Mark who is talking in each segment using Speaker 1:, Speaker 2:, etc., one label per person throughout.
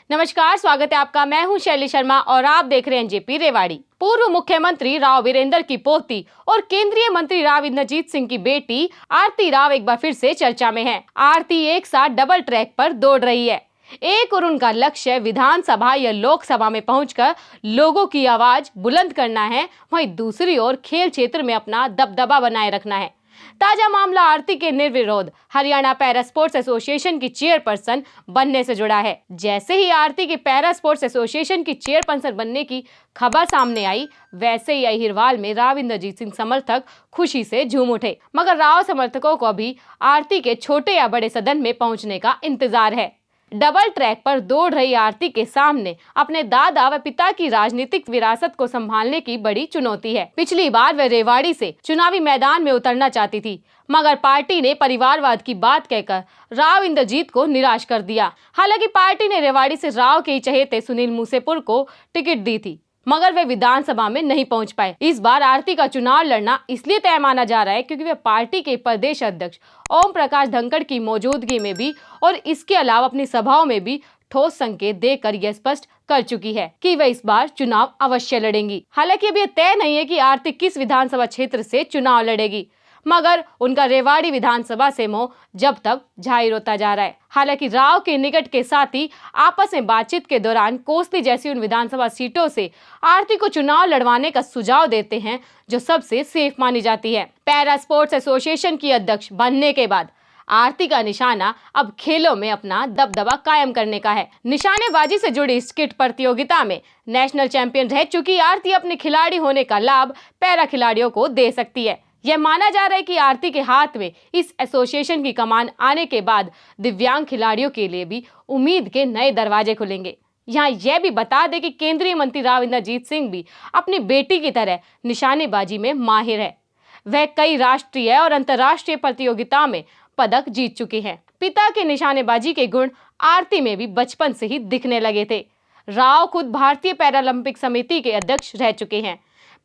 Speaker 1: नमस्कार, स्वागत है आपका। मैं हूं शैली शर्मा और आप देख रहे हैं जेपी रेवाड़ी। पूर्व मुख्यमंत्री राव वीरेंद्र की पोती और केंद्रीय मंत्री राव इंद्रजीत सिंह की बेटी आरती राव एक बार फिर से चर्चा में है। आरती एक साथ डबल ट्रैक पर दौड़ रही है। एक और उनका लक्ष्य विधानसभा या लोकसभा में पहुंचकर लोगों की आवाज बुलंद करना है, वहीं दूसरी ओर खेल क्षेत्र में अपना दबदबा बनाए रखना है। ताजा मामला आरती के निर्विरोध हरियाणा पैरा स्पोर्ट्स एसोसिएशन की चेयरपर्सन बनने से जुड़ा है। जैसे ही आरती के पैरा स्पोर्ट्स एसोसिएशन की चेयरपर्सन बनने की खबर सामने आई, वैसे ही अहिरवाल में राव इंद्रजीत सिंह समर्थक खुशी से झूम उठे। मगर राव समर्थकों को अभी आरती के छोटे या बड़े सदन में पहुंचने का इंतजार है। डबल ट्रैक पर दौड़ रही आरती के सामने अपने दादा व पिता की राजनीतिक विरासत को संभालने की बड़ी चुनौती है। पिछली बार वे रेवाड़ी से चुनावी मैदान में उतरना चाहती थी, मगर पार्टी ने परिवारवाद की बात कहकर राव इंद्रजीत को निराश कर दिया। हालांकि पार्टी ने रेवाड़ी से राव के चहेते सुनील मूसेपुर को टिकट दी थी, मगर वे विधानसभा में नहीं पहुंच पाए। इस बार आरती का चुनाव लड़ना इसलिए तय माना जा रहा है क्योंकि वे पार्टी के प्रदेश अध्यक्ष ओम प्रकाश धनखड़ की मौजूदगी में भी और इसके अलावा अपनी सभाओं में भी ठोस संकेत देकर यह स्पष्ट कर चुकी है कि वे इस बार चुनाव अवश्य लड़ेंगी। हालांकि अभी यह तय नहीं है कि आरती किस विधानसभा क्षेत्र से चुनाव लड़ेगी, मगर उनका रेवाड़ी विधानसभा से मोह जब तक जाहिर होता जा रहा है। हालांकि राव के निकट के साथ ही आपस में बातचीत के दौरान कोसली जैसी उन विधानसभा सीटों से आरती को चुनाव लड़वाने का सुझाव देते हैं, जो सबसे सेफ मानी जाती है। पैरा स्पोर्ट्स एसोसिएशन की अध्यक्ष बनने के बाद आरती का निशाना अब खेलों में अपना दबदबा कायम करने का है। निशानेबाजी से जुड़ी स्किट प्रतियोगिता में नेशनल चैंपियन रह चुकी आरती अपने खिलाड़ी होने का लाभ पैरा खिलाड़ियों को दे सकती है। यह माना जा रहा है कि आरती के हाथ में इस एसोसिएशन की कमान आने के बाद दिव्यांग खिलाड़ियों के लिए भी उम्मीद के नए दरवाजे खुलेंगे। यहाँ यह भी बता दें कि केंद्रीय मंत्री राव इंद्रजीत सिंह भी अपनी बेटी की तरह निशानेबाजी में माहिर है। वह कई राष्ट्रीय और अंतर्राष्ट्रीय प्रतियोगिताओं में पदक जीत चुके हैं। पिता के निशानेबाजी के गुण आरती में भी बचपन से ही दिखने लगे थे। राव खुद भारतीय पैरालंपिक समिति के अध्यक्ष रह चुके हैं।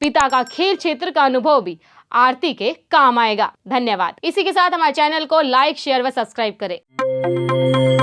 Speaker 1: पिता का खेल क्षेत्र का अनुभव भी आरती के काम आएगा। धन्यवाद। इसी के साथ हमारे चैनल को लाइक, शेयर व सब्सक्राइब करें।